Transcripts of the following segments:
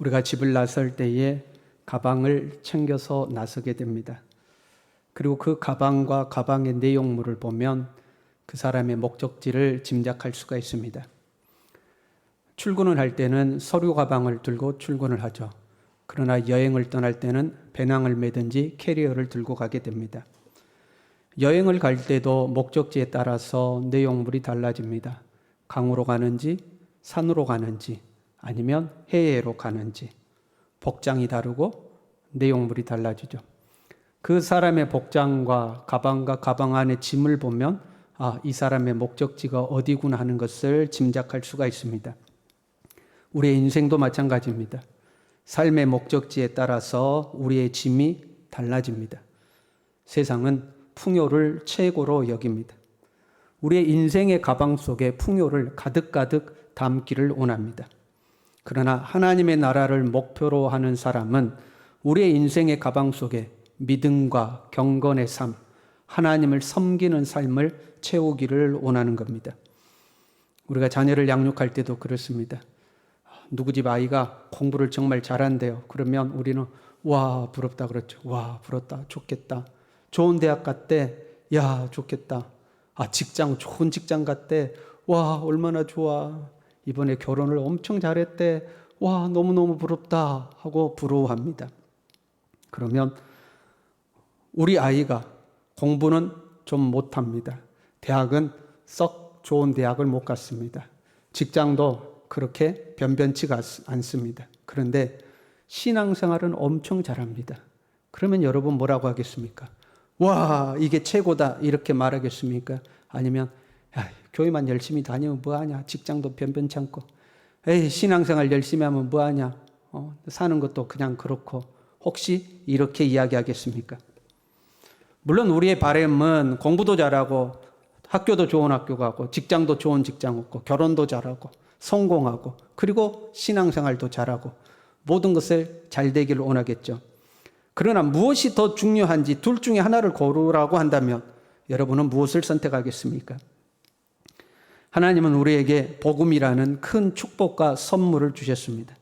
우리가 집을 나설 때에 가방을 챙겨서 나서게 됩니다. 그리고 그 가방과 가방의 내용물을 보면 그 사람의 목적지를 짐작할 수가 있습니다. 출근을 할 때는 서류 가방을 들고 출근을 하죠. 그러나 여행을 떠날 때는 배낭을 매든지 캐리어를 들고 가게 됩니다. 여행을 갈 때도 목적지에 따라서 내용물이 달라집니다. 강으로 가는지, 산으로 가는지, 아니면 해외로 가는지, 복장이 다르고 내용물이 달라지죠. 그 사람의 복장과 가방과 가방 안에 짐을 보면 이 사람의 목적지가 어디구나 하는 것을 짐작할 수가 있습니다. 우리의 인생도 마찬가지입니다. 삶의 목적지에 따라서 우리의 짐이 달라집니다. 세상은 풍요를 최고로 여깁니다. 우리의 인생의 가방 속에 풍요를 가득가득 담기를 원합니다. 그러나 하나님의 나라를 목표로 하는 사람은 우리의 인생의 가방 속에 믿음과 경건의 삶, 하나님을 섬기는 삶을 채우기를 원하는 겁니다. 우리가 자녀를 양육할 때도 그렇습니다. 누구 집 아이가 공부를 정말 잘한대요. 그러면 우리는 와 부럽다 그렇죠. 와 부럽다 좋겠다. 좋은 대학 갔대. 야 좋겠다. 직장 좋은 직장 갔대. 와 얼마나 좋아. 이번에 결혼을 엄청 잘했대. 와 너무너무 부럽다 하고 부러워합니다. 그러면 우리 아이가 공부는 좀 못합니다. 대학은 썩 좋은 대학을 못 갔습니다. 직장도 그렇게 변변치가 않습니다. 그런데 신앙생활은 엄청 잘합니다. 그러면 여러분 뭐라고 하겠습니까? 와 이게 최고다 이렇게 말하겠습니까? 아니면 교회만 열심히 다니면 뭐하냐? 직장도 변변치 않고 신앙생활 열심히 하면 뭐하냐? 사는 것도 그냥 그렇고 혹시 이렇게 이야기하겠습니까? 물론 우리의 바람은 공부도 잘하고 학교도 좋은 학교 가고 직장도 좋은 직장 얻고 결혼도 잘하고 성공하고 그리고 신앙생활도 잘하고 모든 것을 잘 되기를 원하겠죠. 그러나 무엇이 더 중요한지 둘 중에 하나를 고르라고 한다면 여러분은 무엇을 선택하겠습니까? 하나님은 우리에게 복음이라는 큰 축복과 선물을 주셨습니다.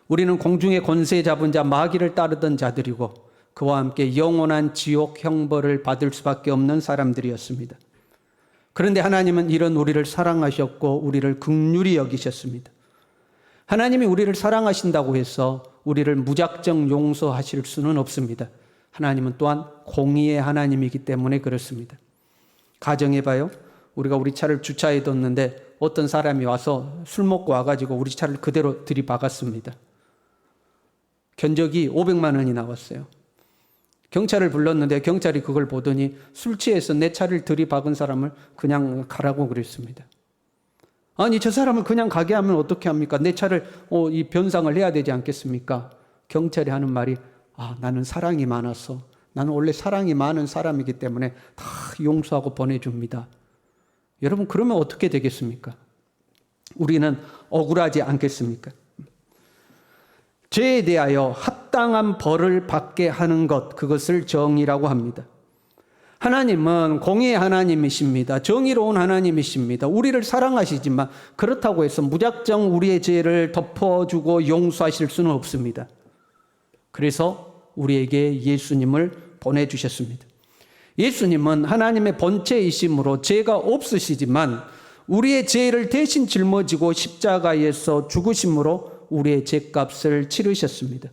우리는 공중의 권세 잡은 자 마귀를 따르던 자들이고 그와 함께 영원한 지옥 형벌을 받을 수밖에 없는 사람들이었습니다. 그런데 하나님은 이런 우리를 사랑하셨고 우리를 긍휼히 여기셨습니다. 하나님이 우리를 사랑하신다고 해서 우리를 무작정 용서하실 수는 없습니다. 하나님은 또한 공의의 하나님이기 때문에 그렇습니다. 가정해봐요. 우리가 우리 차를 주차해 뒀는데 어떤 사람이 와서 술 먹고 와가지고 우리 차를 그대로 들이박았습니다. 견적이 500만 원이 나왔어요. 경찰을 불렀는데 경찰이 그걸 보더니 술 취해서 내 차를 들이박은 사람을 그냥 가라고 그랬습니다. 아니 저 사람을 그냥 가게 하면 어떻게 합니까? 내 차를 이 변상을 해야 되지 않겠습니까? 경찰이 하는 말이 나는 사랑이 많아서 나는 원래 사랑이 많은 사람이기 때문에 다 용서하고 보내줍니다. 여러분 그러면 어떻게 되겠습니까? 우리는 억울하지 않겠습니까? 죄에 대하여 합당한 벌을 받게 하는 것, 그것을 정의라고 합니다. 하나님은 공의의 하나님이십니다. 정의로운 하나님이십니다. 우리를 사랑하시지만 그렇다고 해서 무작정 우리의 죄를 덮어주고 용서하실 수는 없습니다. 그래서 우리에게 예수님을 보내주셨습니다. 예수님은 하나님의 본체이심으로 죄가 없으시지만 우리의 죄를 대신 짊어지고 십자가에서 죽으심으로 우리의 죄값을 치르셨습니다.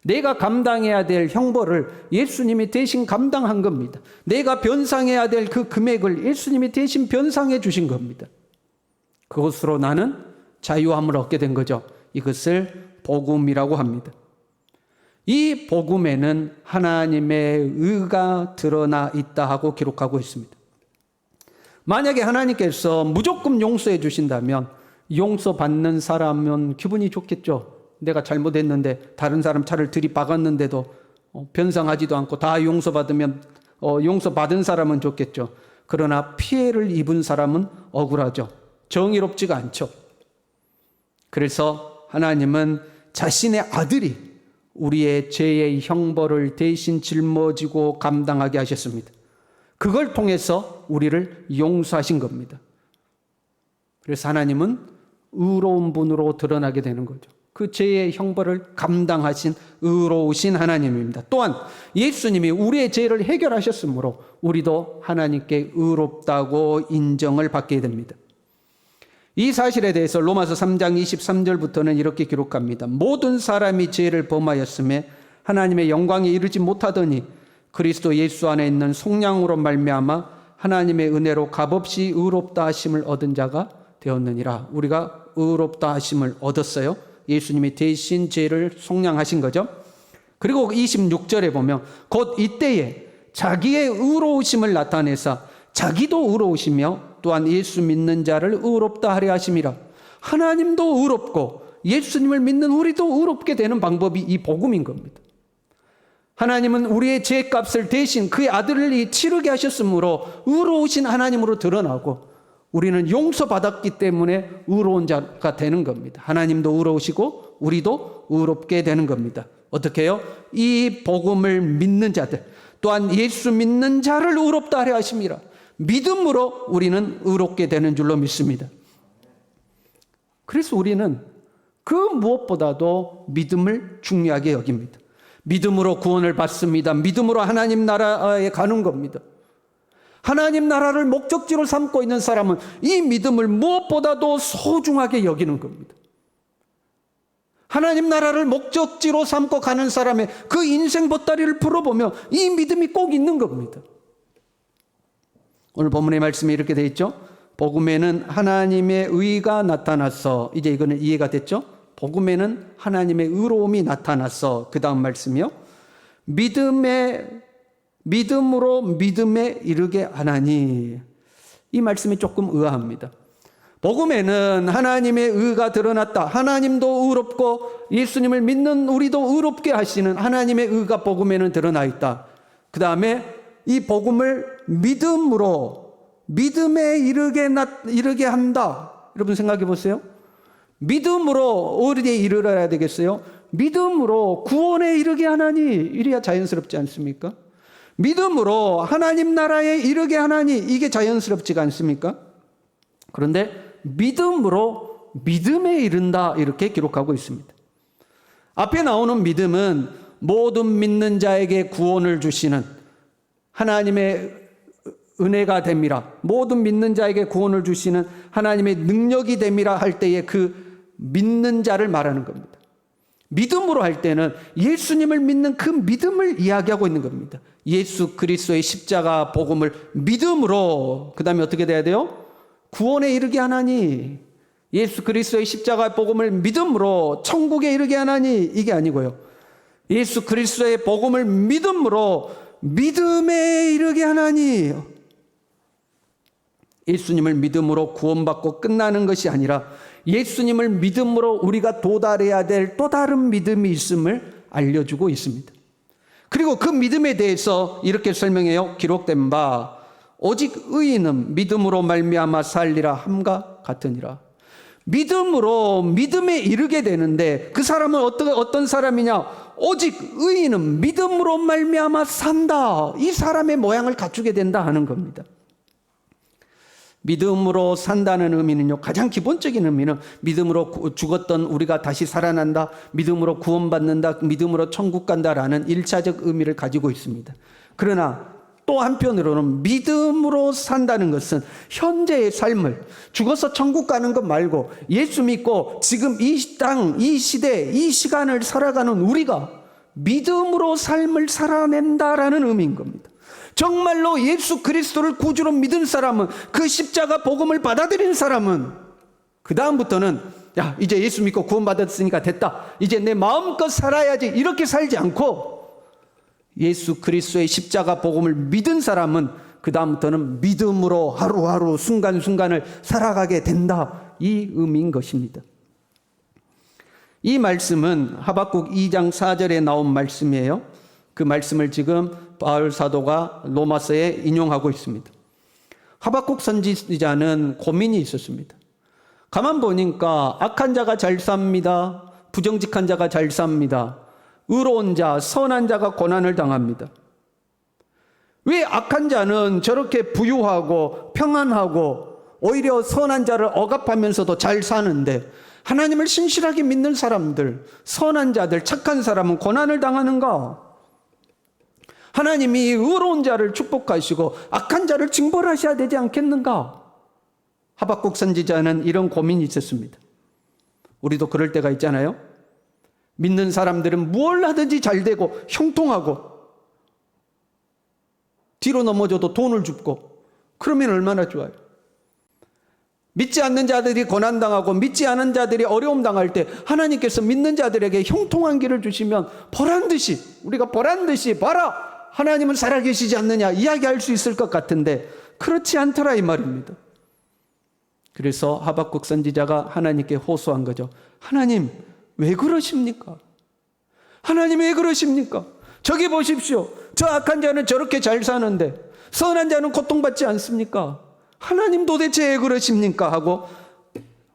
내가 감당해야 될 형벌을 예수님이 대신 감당한 겁니다. 내가 변상해야 될 그 금액을 예수님이 대신 변상해 주신 겁니다. 그것으로 나는 자유함을 얻게 된 거죠. 이것을 복음이라고 합니다. 이 복음에는 하나님의 의가 드러나 있다 하고 기록하고 있습니다. 만약에 하나님께서 무조건 용서해 주신다면 용서받는 사람은 기분이 좋겠죠. 내가 잘못했는데 다른 사람 차를 들이박았는데도 변상하지도 않고 다 용서받으면 용서받은 사람은 좋겠죠. 그러나 피해를 입은 사람은 억울하죠. 정의롭지가 않죠. 그래서 하나님은 자신의 아들이 우리의 죄의 형벌을 대신 짊어지고 감당하게 하셨습니다. 그걸 통해서 우리를 용서하신 겁니다. 그래서 하나님은 의로운 분으로 드러나게 되는 거죠. 그 죄의 형벌을 감당하신 의로우신 하나님입니다. 또한 예수님이 우리의 죄를 해결하셨으므로 우리도 하나님께 의롭다고 인정을 받게 됩니다. 이 사실에 대해서 로마서 3장 23절부터는 이렇게 기록합니다. 모든 사람이 죄를 범하였음에 하나님의 영광에 이르지 못하더니 그리스도 예수 안에 있는 속량으로 말미암아 하나님의 은혜로 값없이 의롭다 하심을 얻은 자가 되었느니라. 우리가 의롭다 하심을 얻었어요. 예수님이 대신 죄를 속량하신 거죠. 그리고 26절에 보면 곧 이때에 자기의 의로우심을 나타내사 자기도 의로우시며 또한 예수 믿는 자를 의롭다 하려 하심이라. 하나님도 의롭고 예수님을 믿는 우리도 의롭게 되는 방법이 이 복음인 겁니다. 하나님은 우리의 죄값을 대신 그의 아들을 치르게 하셨으므로 의로우신 하나님으로 드러나고 우리는 용서받았기 때문에 의로운 자가 되는 겁니다. 하나님도 의로우시고 우리도 의롭게 되는 겁니다. 어떻게 해요? 이 복음을 믿는 자들 또한 예수 믿는 자를 의롭다 하려 하심이라. 믿음으로 우리는 의롭게 되는 줄로 믿습니다. 그래서 우리는 그 무엇보다도 믿음을 중요하게 여깁니다. 믿음으로 구원을 받습니다. 믿음으로 하나님 나라에 가는 겁니다. 하나님 나라를 목적지로 삼고 있는 사람은 이 믿음을 무엇보다도 소중하게 여기는 겁니다. 하나님 나라를 목적지로 삼고 가는 사람의 그 인생 보따리를 풀어보면 이 믿음이 꼭 있는 겁니다. 오늘 본문의 말씀에 이렇게 되어 있죠. 복음에는 하나님의 의가 나타났어. 이제 이거는 이해가 됐죠? 복음에는 하나님의 의로움이 나타났어. 그 다음 말씀이요. 믿음으로 믿음에 이르게 하나니. 이 말씀이 조금 의아합니다. 복음에는 하나님의 의가 드러났다. 하나님도 의롭고 예수님을 믿는 우리도 의롭게 하시는 하나님의 의가 복음에는 드러나 있다. 그 다음에 이 복음을 믿음으로 믿음에 이르게 한다. 여러분 생각해 보세요. 믿음으로 어디에 이르러야 되겠어요? 믿음으로 구원에 이르게 하나니. 이래야 자연스럽지 않습니까? 믿음으로 하나님 나라에 이르게 하나니. 이게 자연스럽지가 않습니까? 그런데 믿음으로 믿음에 이른다 이렇게 기록하고 있습니다. 앞에 나오는 믿음은 모든 믿는 자에게 구원을 주시는 하나님의 은혜가 됨이라. 모든 믿는 자에게 구원을 주시는 하나님의 능력이 됨이라 할 때에 그 믿는 자를 말하는 겁니다. 믿음으로 할 때는 예수님을 믿는 그 믿음을 이야기하고 있는 겁니다. 예수 그리스도의 십자가 복음을 믿음으로, 그 다음에 어떻게 돼야 돼요? 구원에 이르게 하나니. 예수 그리스도의 십자가 복음을 믿음으로 천국에 이르게 하나니. 이게 아니고요. 예수 그리스도의 복음을 믿음으로 믿음에 이르게 하나니. 예수님을 믿음으로 구원받고 끝나는 것이 아니라 예수님을 믿음으로 우리가 도달해야 될 또 다른 믿음이 있음을 알려주고 있습니다. 그리고 그 믿음에 대해서 이렇게 설명해요. 기록된 바 오직 의인은 믿음으로 말미암아 살리라 함과 같으니라. 믿음으로 믿음에 이르게 되는데 그 사람은 어떤 사람이냐? 오직 의인은 믿음으로 말미암아 산다. 이 사람의 모양을 갖추게 된다 하는 겁니다. 믿음으로 산다는 의미는요, 가장 기본적인 의미는 믿음으로 죽었던 우리가 다시 살아난다, 믿음으로 구원받는다, 믿음으로 천국 간다라는 1차적 의미를 가지고 있습니다. 그러나 또 한편으로는 믿음으로 산다는 것은 현재의 삶을, 죽어서 천국 가는 것 말고 예수 믿고 지금 이 땅, 이 시대, 이 시간을 살아가는 우리가 믿음으로 삶을 살아낸다라는 의미인 겁니다. 정말로 예수 그리스도를 구주로 믿은 사람은, 그 십자가 복음을 받아들인 사람은 그 다음부터는 야, 이제 예수 믿고 구원받았으니까 됐다, 이제 내 마음껏 살아야지, 이렇게 살지 않고 예수 그리스도의 십자가 복음을 믿은 사람은 그 다음부터는 믿음으로 하루하루 순간순간을 살아가게 된다, 이 의미인 것입니다. 이 말씀은 하박국 2장 4절에 나온 말씀이에요. 그 말씀을 지금 바울 사도가 로마서에 인용하고 있습니다. 하박국 선지자는 고민이 있었습니다. 가만 보니까 악한 자가 잘 삽니다. 부정직한 자가 잘 삽니다. 의로운 자, 선한 자가 고난을 당합니다. 왜 악한 자는 저렇게 부유하고 평안하고 오히려 선한 자를 억압하면서도 잘 사는데 하나님을 신실하게 믿는 사람들, 선한 자들, 착한 사람은 고난을 당하는가? 하나님이 의로운 자를 축복하시고 악한 자를 징벌하셔야 되지 않겠는가? 하박국 선지자는 이런 고민이 있었습니다. 우리도 그럴 때가 있잖아요. 믿는 사람들은 뭘 하든지 잘 되고 형통하고 뒤로 넘어져도 돈을 줍고 그러면 얼마나 좋아요. 믿지 않는 자들이 고난당하고 믿지 않은 자들이 어려움 당할 때 하나님께서 믿는 자들에게 형통한 길을 주시면 보란듯이, 우리가 보란듯이 봐라, 하나님은 살아계시지 않느냐 이야기할 수 있을 것 같은데 그렇지 않더라 이 말입니다. 그래서 하박국 선지자가 하나님께 호소한 거죠. 하나님 왜 그러십니까? 하나님 왜 그러십니까? 저기 보십시오. 저 악한 자는 저렇게 잘 사는데 선한 자는 고통받지 않습니까? 하나님 도대체 왜 그러십니까? 하고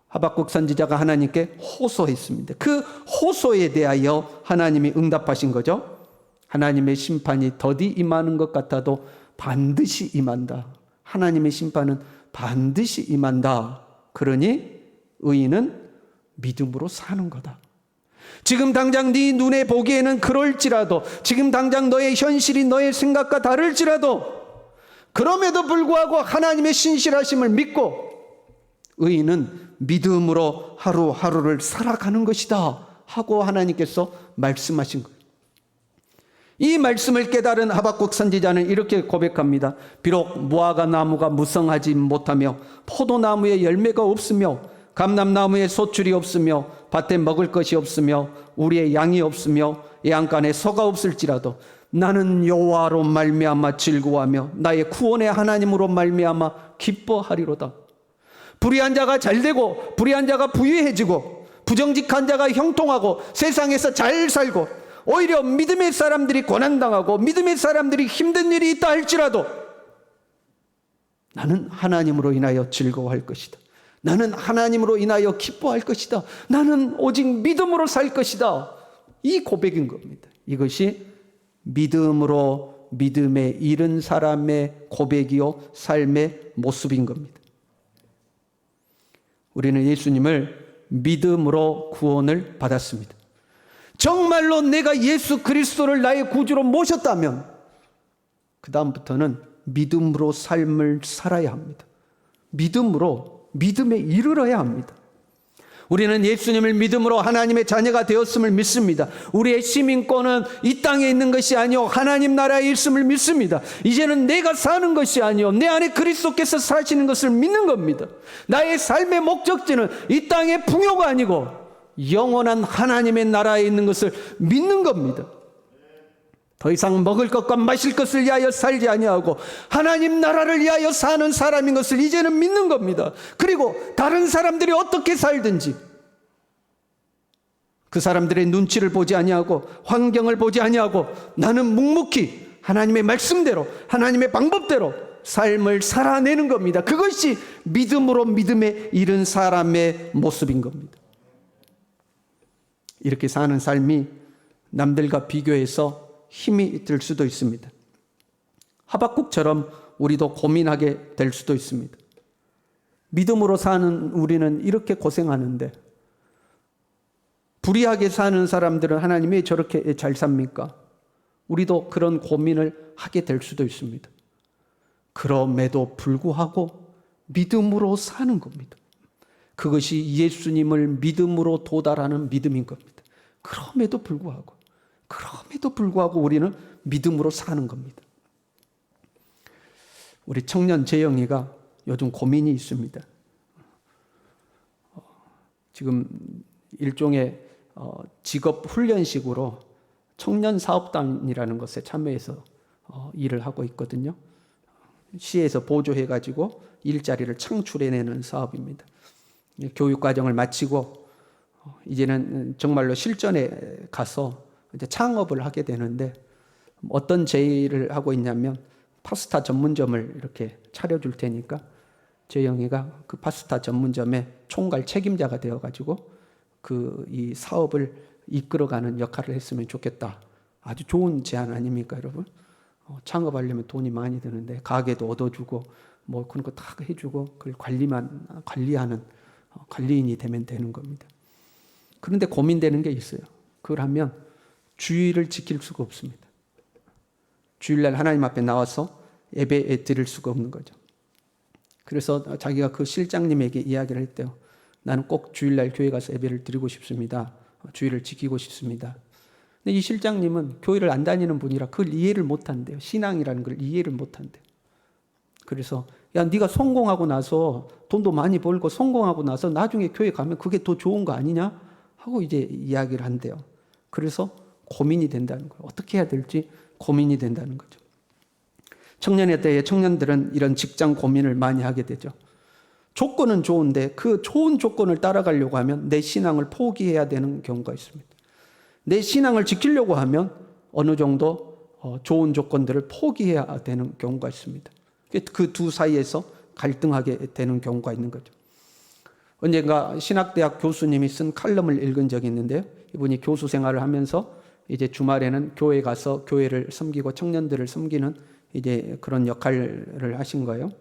하박국 선지자가 하나님께 호소했습니다. 그 호소에 대하여 하나님이 응답하신 거죠. 하나님의 심판이 더디 임하는 것 같아도 반드시 임한다. 하나님의 심판은 반드시 임한다. 그러니 의인은 믿음으로 사는 거다. 지금 당장 네 눈에 보기에는 그럴지라도, 지금 당장 너의 현실이 너의 생각과 다를지라도, 그럼에도 불구하고 하나님의 신실하심을 믿고 의인은 믿음으로 하루하루를 살아가는 것이다 하고 하나님께서 말씀하신 거예요. 이 말씀을 깨달은 하박국 선지자는 이렇게 고백합니다. 비록 무화과 나무가 무성하지 못하며 포도나무에 열매가 없으며 감람나무에 소출이 없으며 밭에 먹을 것이 없으며 우리의 양이 없으며 양간에 소가 없을지라도 나는 여호와로 말미암아 즐거워하며 나의 구원의 하나님으로 말미암아 기뻐하리로다. 불의한 자가 잘되고 불의한 자가 부유해지고 부정직한 자가 형통하고 세상에서 잘 살고 오히려 믿음의 사람들이 고난당하고 믿음의 사람들이 힘든 일이 있다 할지라도 나는 하나님으로 인하여 즐거워할 것이다. 나는 하나님으로 인하여 기뻐할 것이다. 나는 오직 믿음으로 살 것이다. 이 고백인 겁니다. 이것이 믿음으로 믿음에 이른 사람의 고백이요 삶의 모습인 겁니다. 우리는 예수님을 믿음으로 구원을 받았습니다. 정말로 내가 예수 그리스도를 나의 구주로 모셨다면 그 다음부터는 믿음으로 삶을 살아야 합니다. 믿음에 이르러야 합니다. 우리는 예수님을 믿음으로 하나님의 자녀가 되었음을 믿습니다. 우리의 시민권은 이 땅에 있는 것이 아니요 하나님 나라에 있음을 믿습니다. 이제는 내가 사는 것이 아니요 내 안에 그리스도께서 사시는 것을 믿는 겁니다. 나의 삶의 목적지는 이 땅의 풍요가 아니고 영원한 하나님의 나라에 있는 것을 믿는 겁니다. 더 이상 먹을 것과 마실 것을 위하여 살지 아니하고 하나님 나라를 위하여 사는 사람인 것을 이제는 믿는 겁니다. 그리고 다른 사람들이 어떻게 살든지 그 사람들의 눈치를 보지 아니하고 환경을 보지 아니하고 나는 묵묵히 하나님의 말씀대로 하나님의 방법대로 삶을 살아내는 겁니다. 그것이 믿음으로 믿음에 이른 사람의 모습인 겁니다. 이렇게 사는 삶이 남들과 비교해서 힘이 들 수도 있습니다. 하박국처럼 우리도 고민하게 될 수도 있습니다. 믿음으로 사는 우리는 이렇게 고생하는데 불의하게 사는 사람들은 하나님이 왜 저렇게 잘 삽니까? 우리도 그런 고민을 하게 될 수도 있습니다. 그럼에도 불구하고 믿음으로 사는 겁니다. 그것이 예수님을 믿음으로 도달하는 믿음인 겁니다. 그럼에도 불구하고 우리는 믿음으로 사는 겁니다. 우리 청년 재영이가 요즘 고민이 있습니다. 지금 일종의 직업 훈련식으로 청년 사업단이라는 것에 참여해서 일을 하고 있거든요. 시에서 보조해가지고 일자리를 창출해내는 사업입니다. 교육과정을 마치고 이제는 정말로 실전에 가서 이제 창업을 하게 되는데 어떤 제의를 하고 있냐면 파스타 전문점을 이렇게 차려줄 테니까 재영이가 그 파스타 전문점의 총괄 책임자가 되어가지고 이 사업을 이끌어가는 역할을 했으면 좋겠다. 아주 좋은 제안 아닙니까, 여러분? 창업하려면 돈이 많이 드는데 가게도 얻어주고 뭐 그런 거 다 해주고 그걸 관리하는 관리인이 되면 되는 겁니다. 그런데 고민되는 게 있어요. 그걸 하면 주일을 지킬 수가 없습니다. 주일날 하나님 앞에 나와서 예배 드릴 수가 없는 거죠. 그래서 자기가 그 실장님에게 이야기를 했대요. 나는 꼭 주일날 교회 가서 예배를 드리고 싶습니다. 주일을 지키고 싶습니다. 근데 이 실장님은 교회를 안 다니는 분이라 그걸 이해를 못한대요. 신앙이라는 걸 이해를 못한대요. 그래서 야, 네가 성공하고 나서 돈도 많이 벌고 성공하고 나서 나중에 교회 가면 그게 더 좋은 거 아니냐? 하고 이제 이야기를 한대요. 그래서 고민이 된다는 거예요. 어떻게 해야 될지 고민이 된다는 거죠. 청년의 때에 청년들은 이런 직장 고민을 많이 하게 되죠. 조건은 좋은데 그 좋은 조건을 따라가려고 하면 내 신앙을 포기해야 되는 경우가 있습니다. 내 신앙을 지키려고 하면 어느 정도 좋은 조건들을 포기해야 되는 경우가 있습니다. 그 두 사이에서 갈등하게 되는 경우가 있는 거죠. 언젠가 신학대학 교수님이 쓴 칼럼을 읽은 적이 있는데요. 이분이 교수 생활을 하면서 이제 주말에는 교회 가서 교회를 섬기고 청년들을 섬기는 이제 그런 역할을 하신 거예요.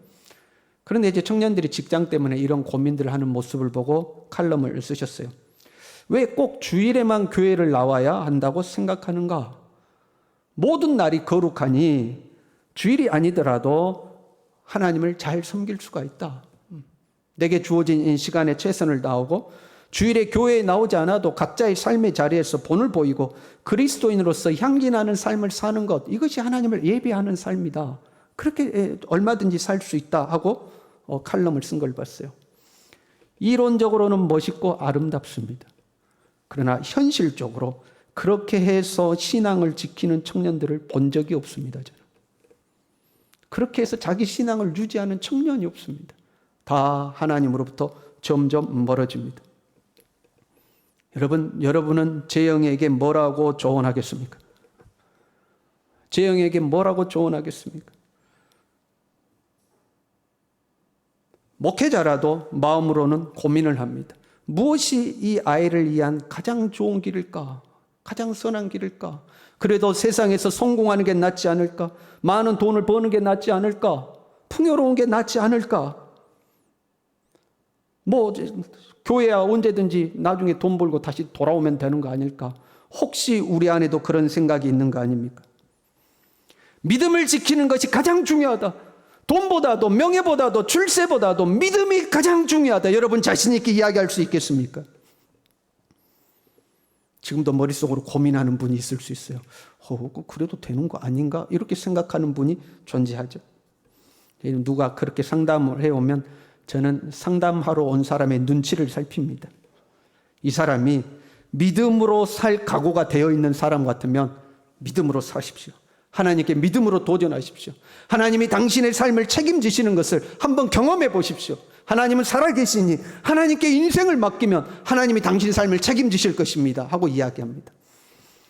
그런데 이제 청년들이 직장 때문에 이런 고민들을 하는 모습을 보고 칼럼을 쓰셨어요. 왜 꼭 주일에만 교회를 나와야 한다고 생각하는가? 모든 날이 거룩하니 주일이 아니더라도 하나님을 잘 섬길 수가 있다. 내게 주어진 시간에 최선을 다하고 주일에 교회에 나오지 않아도 각자의 삶의 자리에서 본을 보이고 그리스도인으로서 향기 나는 삶을 사는 것, 이것이 하나님을 예배하는 삶이다. 그렇게 얼마든지 살 수 있다 하고 칼럼을 쓴 걸 봤어요. 이론적으로는 멋있고 아름답습니다. 그러나 현실적으로 그렇게 해서 신앙을 지키는 청년들을 본 적이 없습니다. 저는. 그렇게 해서 자기 신앙을 유지하는 청년이 없습니다. 다 하나님으로부터 점점 멀어집니다. 여러분은 재영에게 뭐라고 조언하겠습니까? 재영에게 뭐라고 조언하겠습니까? 목회자라도 마음으로는 고민을 합니다. 무엇이 이 아이를 위한 가장 좋은 길일까? 가장 선한 길일까? 그래도 세상에서 성공하는 게 낫지 않을까? 많은 돈을 버는 게 낫지 않을까? 풍요로운 게 낫지 않을까? 뭐 교회야 언제든지 나중에 돈 벌고 다시 돌아오면 되는 거 아닐까? 혹시 우리 안에도 그런 생각이 있는 거 아닙니까? 믿음을 지키는 것이 가장 중요하다. 돈보다도 명예보다도 출세보다도 믿음이 가장 중요하다. 여러분 자신 있게 이야기할 수 있겠습니까? 지금도 머릿속으로 고민하는 분이 있을 수 있어요. 그래도 되는 거 아닌가? 이렇게 생각하는 분이 존재하죠. 누가 그렇게 상담을 해오면 저는 상담하러 온 사람의 눈치를 살핍니다. 이 사람이 믿음으로 살 각오가 되어 있는 사람 같으면 믿음으로 사십시오. 하나님께 믿음으로 도전하십시오. 하나님이 당신의 삶을 책임지시는 것을 한번 경험해 보십시오. 하나님은 살아계시니 하나님께 인생을 맡기면 하나님이 당신 삶을 책임지실 것입니다 하고 이야기합니다.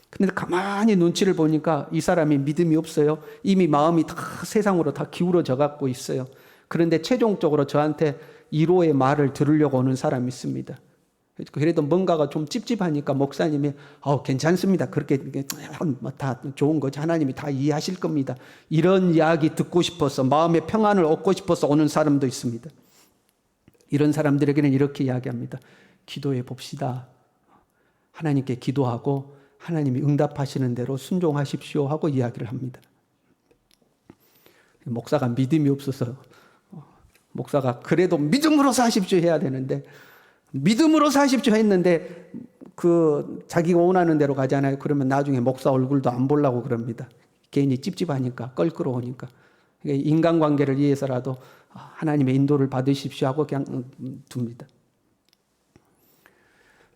그런데 가만히 눈치를 보니까 이 사람이 믿음이 없어요. 이미 마음이 다 세상으로 다 기울어져 갖고 있어요. 그런데 최종적으로 저한테 1호의 말을 들으려고 오는 사람이 있습니다. 그래도 뭔가가 좀 찝찝하니까 목사님이 괜찮습니다. 그렇게 다 좋은 거지. 하나님이 다 이해하실 겁니다. 이런 이야기 듣고 싶어서 마음의 평안을 얻고 싶어서 오는 사람도 있습니다. 이런 사람들에게는 이렇게 이야기합니다. 기도해 봅시다. 하나님께 기도하고 하나님이 응답하시는 대로 순종하십시오 하고 이야기를 합니다. 목사가 믿음이 없어서 목사가 그래도 믿음으로 사십시오 해야 되는데 믿음으로 사십시오 했는데 자기가 원하는 대로 가잖아요. 그러면 나중에 목사 얼굴도 안 보려고 그럽니다. 괜히 찝찝하니까 껄끄러우니까. 인간관계를 위해서라도 하나님의 인도를 받으십시오 하고 그냥 둡니다.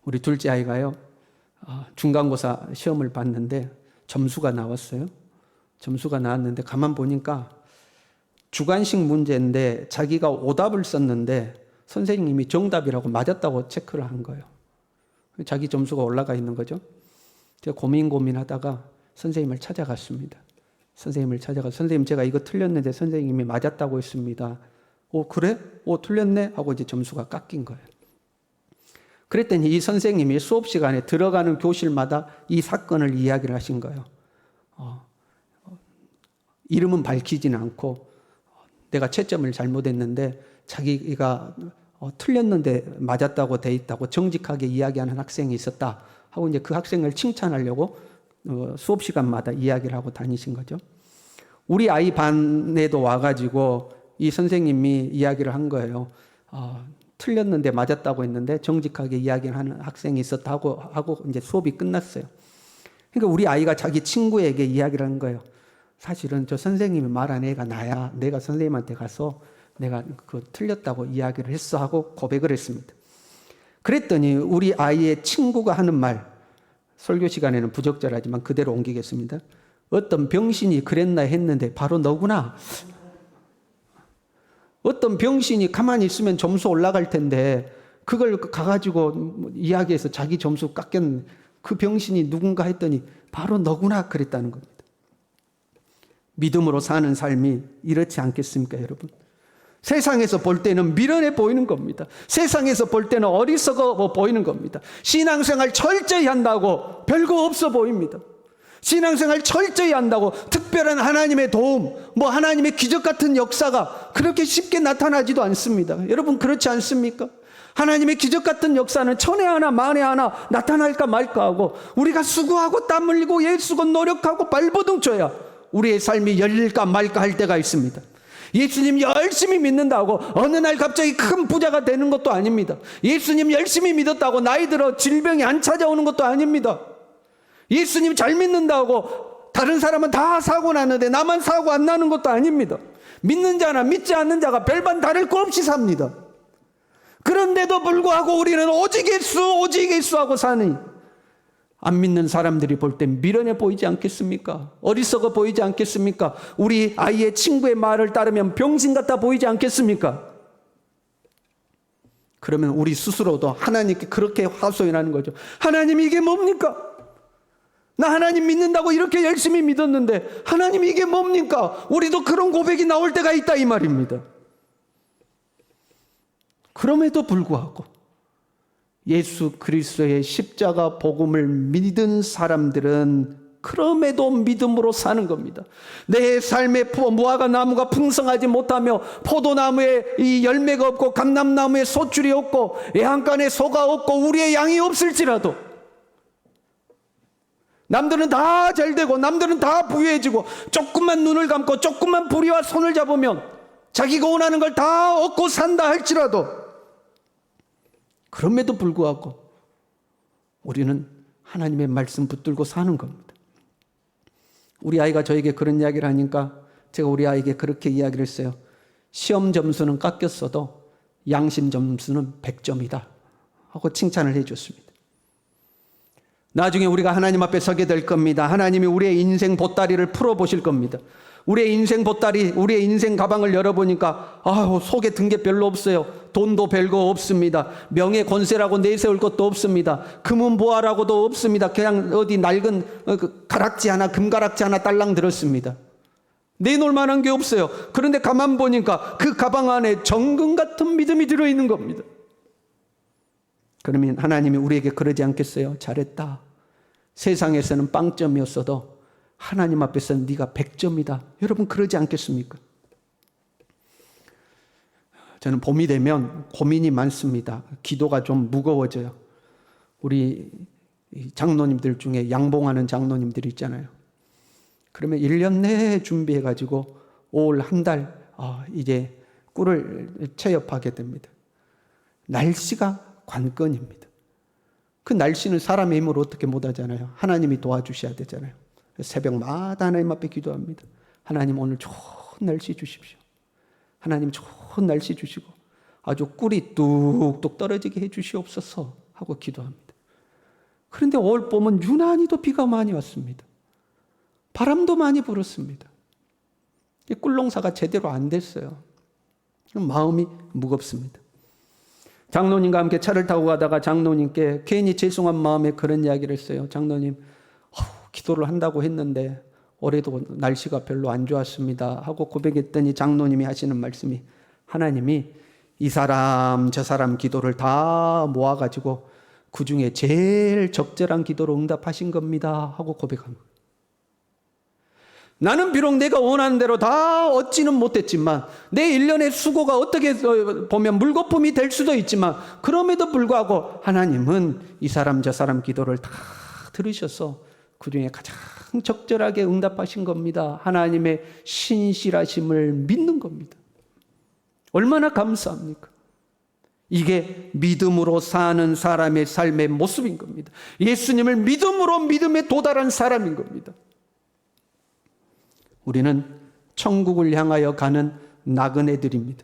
우리 둘째 아이가요. 중간고사 시험을 봤는데 점수가 나왔어요. 점수가 나왔는데 가만 보니까 주관식 문제인데 자기가 오답을 썼는데 선생님이 정답이라고 맞았다고 체크를 한 거예요. 자기 점수가 올라가 있는 거죠. 제가 고민하다가 선생님을 찾아갔습니다. 선생님 제가 이거 틀렸는데 선생님이 맞았다고 했습니다. 그래? 틀렸네? 하고 이제 점수가 깎인 거예요. 그랬더니 이 선생님이 수업 시간에 들어가는 교실마다 이 사건을 이야기를 하신 거예요. 이름은 밝히지는 않고 내가 채점을 잘못했는데 자기가 틀렸는데 맞았다고 돼 있다고 정직하게 이야기하는 학생이 있었다 하고 이제 그 학생을 칭찬하려고 수업 시간마다 이야기를 하고 다니신 거죠. 우리 아이 반에도 와가지고 이 선생님이 이야기를 한 거예요. 틀렸는데 맞았다고 했는데 정직하게 이야기하는 학생이 있었다 하고 이제 수업이 끝났어요. 그러니까 우리 아이가 자기 친구에게 이야기를 한 거예요. 사실은 저 선생님이 말한 애가 나야. 내가 선생님한테 가서 내가 그 틀렸다고 이야기를 했어 하고 고백을 했습니다. 그랬더니 우리 아이의 친구가 하는 말, 설교 시간에는 부적절하지만 그대로 옮기겠습니다. 어떤 병신이 그랬나 했는데 바로 너구나. 어떤 병신이 가만히 있으면 점수 올라갈 텐데 그걸 가가지고 이야기해서 자기 점수 깎였는데 그 병신이 누군가 했더니 바로 너구나 그랬다는 겁니다. 믿음으로 사는 삶이 이렇지 않겠습니까, 여러분? 세상에서 볼 때는 미련해 보이는 겁니다. 세상에서 볼 때는 어리석어 보이는 겁니다. 신앙생활 철저히 한다고 별거 없어 보입니다. 신앙생활 철저히 한다고 특별한 하나님의 도움, 하나님의 기적 같은 역사가 그렇게 쉽게 나타나지도 않습니다. 여러분 그렇지 않습니까? 하나님의 기적 같은 역사는 천에 하나 만에 하나 나타날까 말까 하고 우리가 수고하고 땀 흘리고 애쓰고 노력하고 발버둥 쳐야 우리의 삶이 열릴까 말까 할 때가 있습니다. 예수님 열심히 믿는다고 어느 날 갑자기 큰 부자가 되는 것도 아닙니다. 예수님 열심히 믿었다고 나이 들어 질병이 안 찾아오는 것도 아닙니다. 예수님 잘 믿는다고 다른 사람은 다 사고 나는데 나만 사고 안 나는 것도 아닙니다. 믿는 자나 믿지 않는 자가 별반 다를 거 없이 삽니다. 그런데도 불구하고 우리는 오직 예수 하고 사니 안 믿는 사람들이 볼 때 미련해 보이지 않겠습니까? 어리석어 보이지 않겠습니까? 우리 아이의 친구의 말을 따르면 병신 같아 보이지 않겠습니까? 그러면 우리 스스로도 하나님께 그렇게 하소연하는 거죠. 하나님 이게 뭡니까? 나 하나님 믿는다고 이렇게 열심히 믿었는데 하나님 이게 뭡니까? 우리도 그런 고백이 나올 때가 있다 이 말입니다. 그럼에도 불구하고 예수 그리스도의 십자가 복음을 믿은 사람들은 그럼에도 믿음으로 사는 겁니다. 내 삶의 무화과 나무가 풍성하지 못하며 포도나무에 이 열매가 없고 감람나무에 소출이 없고 애한간에 소가 없고 우리의 양이 없을지라도 남들은 다 잘되고 남들은 다 부유해지고 조금만 눈을 감고 조금만 부리와 손을 잡으면 자기가 원하는 걸 다 얻고 산다 할지라도 그럼에도 불구하고 우리는 하나님의 말씀 붙들고 사는 겁니다. 우리 아이가 저에게 그런 이야기를 하니까 제가 우리 아이에게 그렇게 이야기를 했어요. 시험 점수는 깎였어도 양심 점수는 100점이다 하고 칭찬을 해줬습니다. 나중에 우리가 하나님 앞에 서게 될 겁니다. 하나님이 우리의 인생 보따리를 풀어보실 겁니다. 우리의 인생 보따리, 우리의 인생 가방을 열어보니까 속에 든 게 별로 없어요. 돈도 별거 없습니다. 명예 권세라고 내세울 것도 없습니다. 금은보화라고도 없습니다. 그냥 어디 낡은 가락지 하나, 금가락지 하나 딸랑 들었습니다. 내놓을 만한 게 없어요. 그런데 가만 보니까 그 가방 안에 정금 같은 믿음이 들어있는 겁니다. 그러면 하나님이 우리에게 그러지 않겠어요? 잘했다. 세상에서는 빵점이었어도 하나님 앞에서는 네가 100점이다. 여러분 그러지 않겠습니까? 저는 봄이 되면 고민이 많습니다. 기도가 좀 무거워져요. 우리 장로님들 중에 양봉하는 장로님들이 있잖아요. 그러면 1년 내에 준비해가지고 5월 한 달 이제 꿀을 체협하게 됩니다. 날씨가 관건입니다. 그 날씨는 사람의 힘으로 어떻게 못하잖아요. 하나님이 도와주셔야 되잖아요. 새벽마다 하나님 앞에 기도합니다. 하나님 오늘 좋은 날씨 주십시오. 하나님 좋은 날씨 주시고 아주 꿀이 뚝뚝 떨어지게 해 주시옵소서 하고 기도합니다. 그런데 올 봄은 유난히도 비가 많이 왔습니다. 바람도 많이 불었습니다. 꿀농사가 제대로 안 됐어요. 마음이 무겁습니다. 장로님과 함께 차를 타고 가다가 장로님께 괜히 죄송한 마음에 그런 이야기를 했어요. 장로님, 기도를 한다고 했는데 올해도 날씨가 별로 안 좋았습니다 하고 고백했더니 장로님이 하시는 말씀이 하나님이 이 사람 저 사람 기도를 다 모아가지고 그 중에 제일 적절한 기도로 응답하신 겁니다 하고 고백합니다. 나는 비록 내가 원하는 대로 다 얻지는 못했지만 내 일련의 수고가 어떻게 보면 물거품이 될 수도 있지만 그럼에도 불구하고 하나님은 이 사람 저 사람 기도를 다 들으셔서 그중에 가장 적절하게 응답하신 겁니다. 하나님의 신실하심을 믿는 겁니다. 얼마나 감사합니까? 이게 믿음으로 사는 사람의 삶의 모습인 겁니다. 예수님을 믿음으로 믿음에 도달한 사람인 겁니다. 우리는 천국을 향하여 가는 나그네들입니다.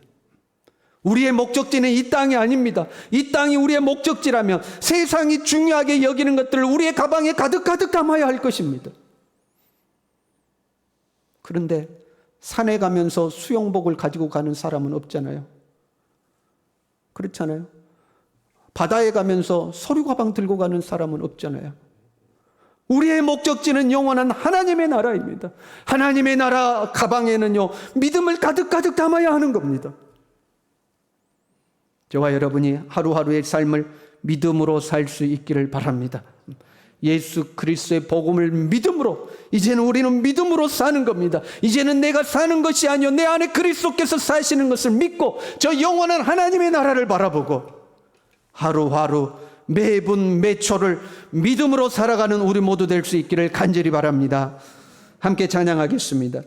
우리의 목적지는 이 땅이 아닙니다. 이 땅이 우리의 목적지라면 세상이 중요하게 여기는 것들을 우리의 가방에 가득 담아야 할 것입니다. 그런데 산에 가면서 수영복을 가지고 가는 사람은 없잖아요. 그렇잖아요. 바다에 가면서 서류 가방 들고 가는 사람은 없잖아요. 우리의 목적지는 영원한 하나님의 나라입니다. 하나님의 나라 가방에는요, 믿음을 가득 담아야 하는 겁니다. 저와 여러분이 하루하루의 삶을 믿음으로 살 수 있기를 바랍니다. 예수 그리스도의 복음을 믿음으로, 이제는 우리는 믿음으로 사는 겁니다. 이제는 내가 사는 것이 아니요 내 안에 그리스도께서 사시는 것을 믿고 저 영원한 하나님의 나라를 바라보고 하루하루 매분 매초를 믿음으로 살아가는 우리 모두 될 수 있기를 간절히 바랍니다. 함께 찬양하겠습니다.